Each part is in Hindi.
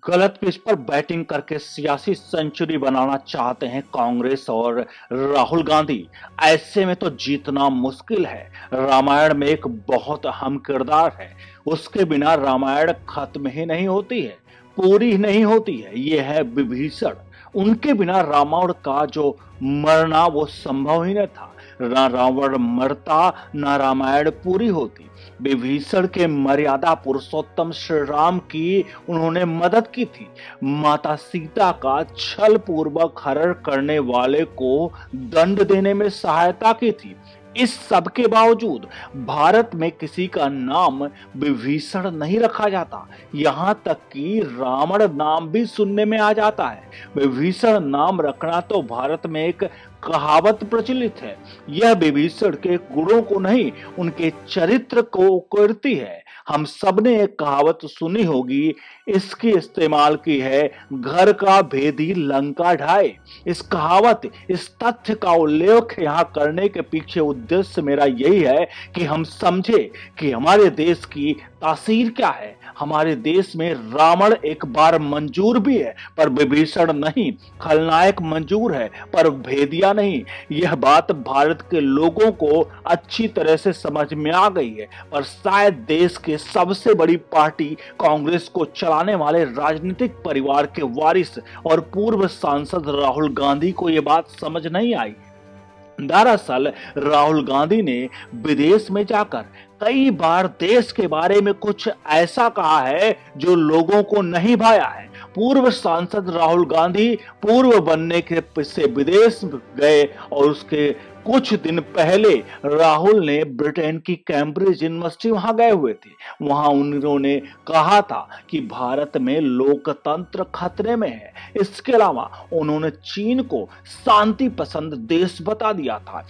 गलत पिच पर बैटिंग करके सियासी सेंचुरी बनाना चाहते हैं कांग्रेस और राहुल गांधी। ऐसे में तो जीतना मुश्किल है। रामायण में एक बहुत अहम किरदार है, उसके बिना रामायण खत्म ही नहीं होती है, पूरी ही नहीं होती है। ये है विभीषण। उनके बिना रामायण का जो मरना वो संभव ही न था। ना रावण मरता, ना रामायण पूरी होती। विभीषण के मर्यादा पुरुषोत्तम श्री राम की उन्होंने मदद की थी। माता सीता का छल पूर्वक हरण करने वाले को दंड देने में सहायता की थी। इस सब के बावजूद भारत में किसी का नाम विभीषण नहीं रखा जाता। यहां तक कि रावण नाम भी सुनने में आ जाता है। विभीषण नाम रखना तो भारत में एक कहावत प्रचलित है। यह विभीषण के गुणों को नहीं, उनके चरित्र को करती है। हम सबने एक कहावत सुनी होगी, इसकी इस्तेमाल की है, घर का भेदी लंका ढाए। इस कहावत, इस तथ्य का उल्लेख यहाँ करने के पीछे उद्देश्य मेरा यही है कि हम समझे कि हमारे देश की तासीर क्या है। हमारे देश में रावण एक बार मंजूर भी है पर विभीषण नहीं, खलनायक मंजूर है पर भेदिया नहीं। यह बात भारत के लोगों को अच्छी तरह से समझ में आ गई है, पर शायद देश के सबसे बड़ी पार्टी कांग्रेस को चलाने वाले राजनीतिक परिवार के वारिस और पूर्व सांसद राहुल गांधी को यह बात समझ नहीं आई। दरअसल राहुल गांधी ने विदेश में जाकर कई बार देश के बारे में कुछ ऐसा कहा है जो लोगों को नहीं भाया है। पूर्व सांसद राहुल गांधी पूर्व बनने के से विदेश गए और उसके कुछ दिन पहले राहुल ने ब्रिटेन की कैम्ब्रिज यूनिवर्सिटी वहां गए हुए थे। वहां उन्होंने कहा था कि भारत में लोकतंत्र खतरे में है। इसके अलावा उन्होंने चीन को शांति पसंद देश बता दिया था।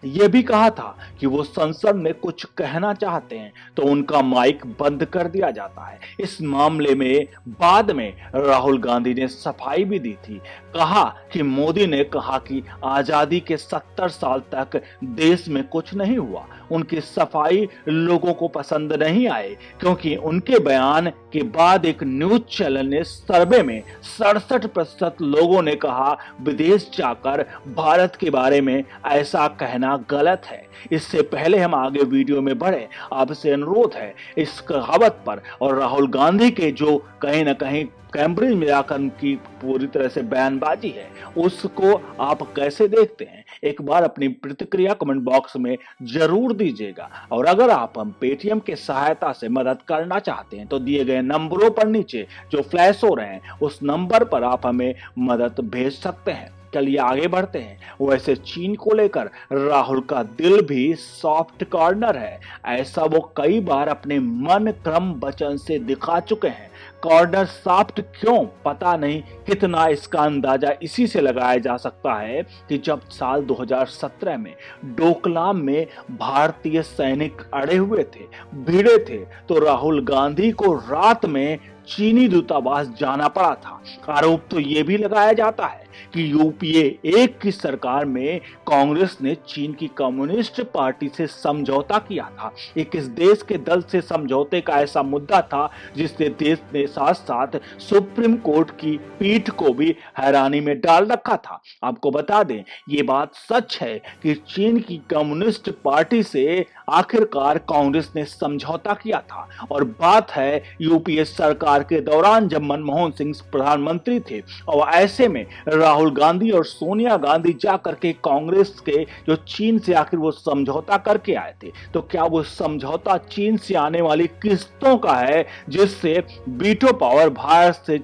यह भी कहा था कि वो संसद में कुछ कहना चाहते हैं तो उनका माइक बंद कर दिया जाता है। इस मामले में बाद में राहुल गांधी ने सफाई भी दी थी। कहा कि मोदी ने कहा कि आजादी के 70 साल तक देश में कुछ नहीं हुआ। उनकी सफाई लोगों को पसंद नहीं आए क्योंकि उनके बयान के बाद एक न्यूज चैनल ने सर्वे में 67% लोगों ने कहा विदेश जाकर भारत के बारे में ऐसा कहना गलत है। इससे पहले हम आगे वीडियो में बढ़े, आपसे अनुरोध है इस कहावत पर और राहुल गांधी के जो कहीं ना कहीं कैम्ब्रिज में जाकर की पूरी तरह से बयानबाजी है, उसको आप कैसे देखते हैं? एक बार अपनी प्रतिक्रिया कमेंट बॉक्स में जरूर दीजिएगा। और अगर आप हम पेटीएम के सहायता से मदद करना चाहते हैं तो दिए गए नंबरों पर नीचे जो फ्लैश हो रहे हैं उस नंबर पर आप हमें मदद भेज सकते हैं। चलिए आगे बढ़ते हैं। वैसे चीन को लेकर राहुल का दिल भी सॉफ्ट कॉर्नर है। ऐसा वो कई बार अपने मन क्रम वचन से दिखा चुके हैं। कॉर्नर सॉफ्ट क्यों पता नहीं, कितना इसका अंदाजा इसी से लगाया जा सकता है कि जब साल 2017 में डोकलाम में भारतीय सैनिक अड़े हुए थे, भिड़े थे, तो राहुल गांधी को रात में चीनी दूतावास जाना पड़ा था। आरोप तो यह भी लगाया जाता है कि यूपीए 1 की सरकार में कांग्रेस ने चीन की कम्युनिस्ट पार्टी से समझौता किया था। ये किस देश के दल से समझौते का ऐसा मुद्दा था जिससे देश ने साथ साथ सुप्रीम कोर्ट की पीठ को भी हैरानी में डाल रखा था। आपको बता दें, ये बात सच है कि चीन की कम्युनिस्ट पार्टी से आखिरकार कांग्रेस ने समझौता किया था। और बात है यूपीए सरकार के दौरान जब मनमोहन सिंह प्रधानमंत्री थे और ऐसे में राहुल गांधी और सोनिया गांधी जाकर के कांग्रेस के जो चीन से आखिर वो समझौता करके आए थे, तो क्या वो समझौता चीन से आने वाली किस्तों का है जिससे वीटो पावर भारत से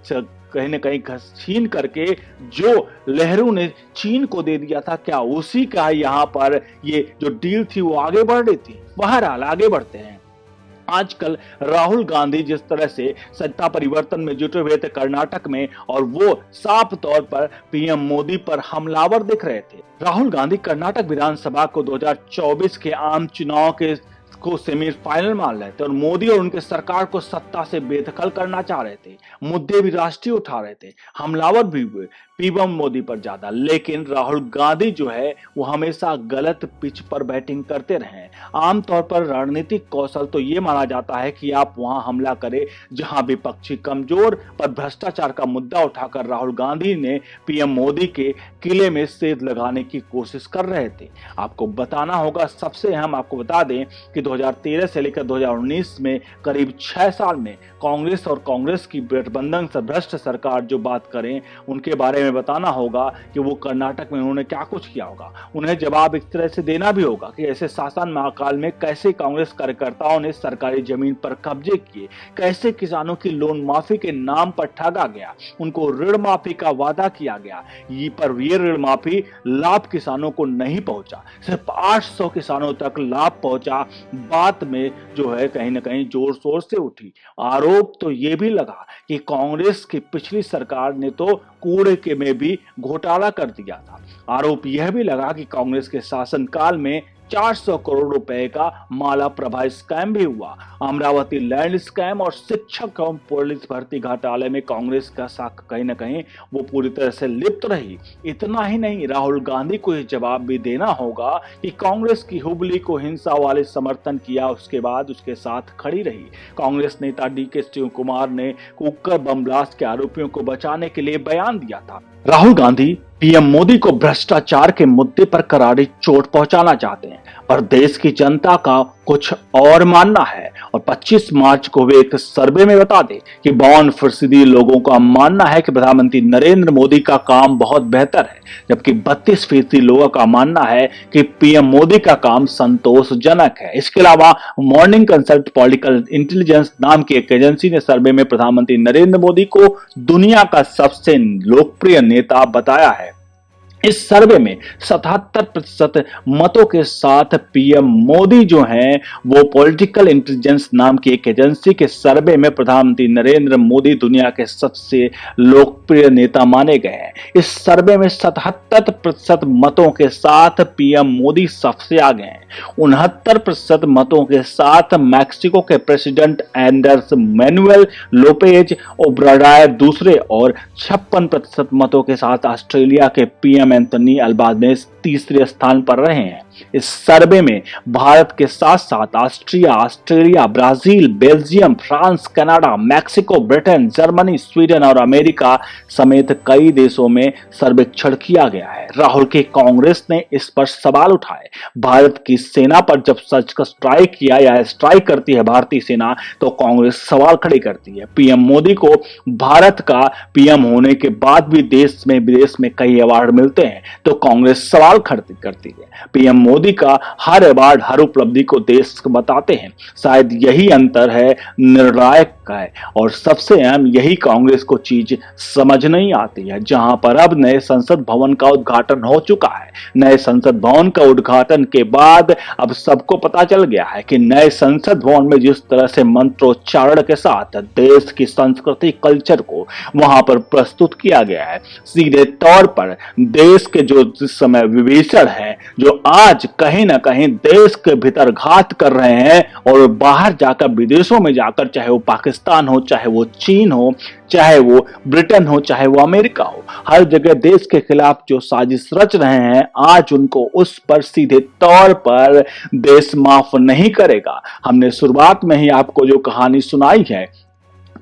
कहीं न कहीं छीन करके जो नेहरू ने चीन को दे दिया था, क्या उसी का यहाँ पर ये जो डील थी वो आगे बढ़ रही थी? बहरहाल आगे बढ़ते हैं। आजकल राहुल गांधी जिस तरह से सत्ता परिवर्तन में जुटे हुए थे कर्नाटक में, और वो साफ तौर पर पीएम मोदी पर हमलावर दिख रहे थे। राहुल गांधी कर्नाटक विधानसभा को 2024 के आम चुनाव के को सेमीफाइनल मान रहे थे और मोदी और उनके सरकार को सत्ता से बेदखल करना चाह रहे थे। मुद्दे भी राष्ट्रीय उठा रहे थे, हमलावर भी हुए पीएम मोदी पर ज्यादा। लेकिन राहुल गांधी जो है वो हमेशा गलत पिच पर बैटिंग करते रहे। आमतौर पर रणनीतिक कौशल तो ये माना जाता है कि आप वहां हमला करें जहां विपक्षी कमजोर, पर भ्रष्टाचार का मुद्दा उठाकर राहुल गांधी ने पीएम मोदी के किले में सेंध लगाने की कोशिश कर रहे थे। आपको बताना होगा, सबसे अहम आपको बता दें कि 2013 से लेकर 2019 में करीब 6 साल में कांग्रेस और कांग्रेस की गठबंधन से भ्रष्ट सरकार जो बात करें उनके बारे में बताना होगा कि वो कर्नाटक में उन्होंने क्या कुछ किया होगा। उन्हें जवाब इस तरह से देना भी होगा कि ऐसे शासन काल में कैसे कांग्रेस कार्यकर्ताओं ने सरकारी जमीन पर कब्जे किए, कैसे किसानों की लोन माफी के नाम पर ठगा गया, उनको ऋण माफी का वादा किया गया, पर ये ऋण माफी लाभ किसानों को नहीं पहुंचा, सिर्फ 800 किसानों तक लाभ पहुंचा। बात में जो है कहीं ना कहीं जोर शोर से उठी। आरोप तो ये भी लगा कि कांग्रेस की पिछली सरकार ने तो कूड़े के में भी घोटाला कर दिया था। आरोप यह भी लगा कि कांग्रेस के शासनकाल में 400 करोड़ रुपए का माला प्रभा स्कैम भी हुआ। अमरावती लैंड स्कैम और शिक्षक एवं पुलिस भर्ती घोटाले में कांग्रेस का साख कहीं ना कहीं वो पूरी तरह से लिप्त रही। इतना ही नहीं, राहुल गांधी को यह जवाब भी देना होगा कि कांग्रेस की हुबली को हिंसा वाले समर्थन किया, उसके बाद उसके साथ खड़ी रही। कांग्रेस नेता डीके शिव कुमार ने कुकर बम ब्लास्ट के आरोपियों को बचाने के लिए बयान दिया था। राहुल गांधी पीएम मोदी को भ्रष्टाचार के मुद्दे पर करारी चोट पहुंचाना चाहते हैं, पर देश की जनता का कुछ और मानना है। और 25 मार्च को वे एक सर्वे में बता दें कि 52% लोगों का मानना है कि प्रधानमंत्री नरेंद्र मोदी का काम बहुत बेहतर है, जबकि 32% लोगों का मानना है कि पीएम मोदी का काम संतोषजनक है। इसके अलावा मॉर्निंग कंसल्ट पॉलिटिकल इंटेलिजेंस नाम की एक एजेंसी ने सर्वे में प्रधानमंत्री नरेंद्र मोदी को दुनिया का सबसे लोकप्रिय नेता बताया है। इस सर्वे में 77% मतों के साथ पीएम मोदी जो हैं वो पॉलिटिकल इंटेलिजेंस नाम की एक एजेंसी के सर्वे में प्रधानमंत्री नरेंद्र मोदी दुनिया के सबसे लोकप्रिय नेता माने गए हैं। इस सर्वे में 77% मतों के साथ पीएम मोदी सबसे आगे हैं। 69% मतों के साथ मैक्सिको के president Andres Manuel Lopez Obrador दूसरे और 56% मतों के साथ ऑस्ट्रेलिया के पीएम एंथनी अल्बानेज़ तीसरे स्थान पर रहे हैं। इस सर्वे में भारत के साथ साथ Australia, Brazil, Belgium, France, Canada, Mexico, Britain, Germany, Sweden और अमेरिका समेत कई देशों में सर्वेक्षण किया गया है। राहुल की कांग्रेस ने इस पर सवाल उठाए। भारत की सेना पर जब सर्जिकल स्ट्राइक किया या स्ट्राइक करती है भारतीय सेना तो कांग्रेस सवाल खड़े करती है। पीएम मोदी को भारत का पीएम होने के बाद भी देश में विदेश में कई अवार्ड मिलते हैं तो कांग्रेस सवाल खड़ी करती है। पीएम मोदी का हर अवार्ड, हर उपलब्धि को देश को बताते हैं। शायद यही अंतर है निर्णायक का है और सबसे अहम यही कांग्रेस को चीज समझ नहीं आती है। जहां पर अब नए संसद भवन का उद्घाटन हो चुका है। नए संसद भवन का उद्घाटन के बाद अब सबको पता चल गया है कि नए संसद भवन में जिस तरह से मंत्रोच्चारण के साथ देश की संस्कृति, कल्चर को वहां पर प्रस्तुत किया गया है, सीधे तौर पर देश के जो जिस समय विभीषण हैं, जो आज कहीं ना कहीं देश के भीतर घात कर रहे हैं और बाहर जाकर विदेशों में जाकर, चाहे वो पाकिस्तान हो, चाहे वो चीन हो, चाहे वो ब्रिटेन हो, चाहे वो अमेरिका हो, हर जगह देश के खिलाफ जो साजिश रच रहे हैं, आज उनको उस पर सीधे तौर पर देश माफ नहीं करेगा। हमने शुरुआत में ही आपको जो कहानी सुनाई है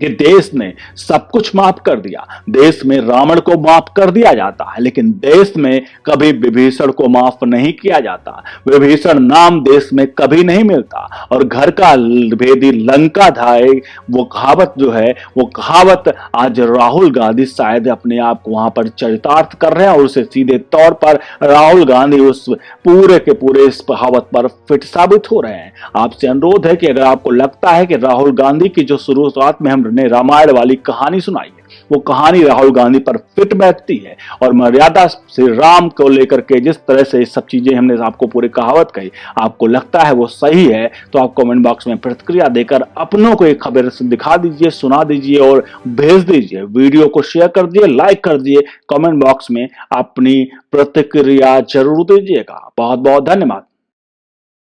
कि देश ने सब कुछ माफ कर दिया, देश में रावण को माफ कर दिया जाता है, लेकिन देश में कभी विभीषण को माफ नहीं किया जाता। विभीषण नाम देश में कभी नहीं मिलता और घर का भेदी लंका धाए वो कहावत जो है, वो कहावत आज राहुल गांधी शायद अपने आप को वहां पर चरितार्थ कर रहे हैं और उसे सीधे तौर पर राहुल गांधी उस पूरे के पूरे इस कहावत पर फिट साबित हो रहे हैं। आपसे अनुरोध है कि अगर आपको लगता है कि राहुल गांधी की जो शुरुआत में हमने रामायण वाली कहानी सुनाई है वो कहानी राहुल गांधी पर फिट बैठती है और मर्यादा श्री राम को लेकर के जिस तरह से सब चीजें हमने आपको पूरी कहावत कही आपको लगता है वो सही है, तो आप कमेंट बॉक्स में प्रतिक्रिया देकर अपनों को एक खबर दिखा दीजिए, सुना दीजिए और भेज दीजिए। वीडियो को शेयर कर दिए, लाइक कर दिए, कमेंट बॉक्स में अपनी प्रतिक्रिया जरूर दीजिएगा। बहुत बहुत धन्यवाद।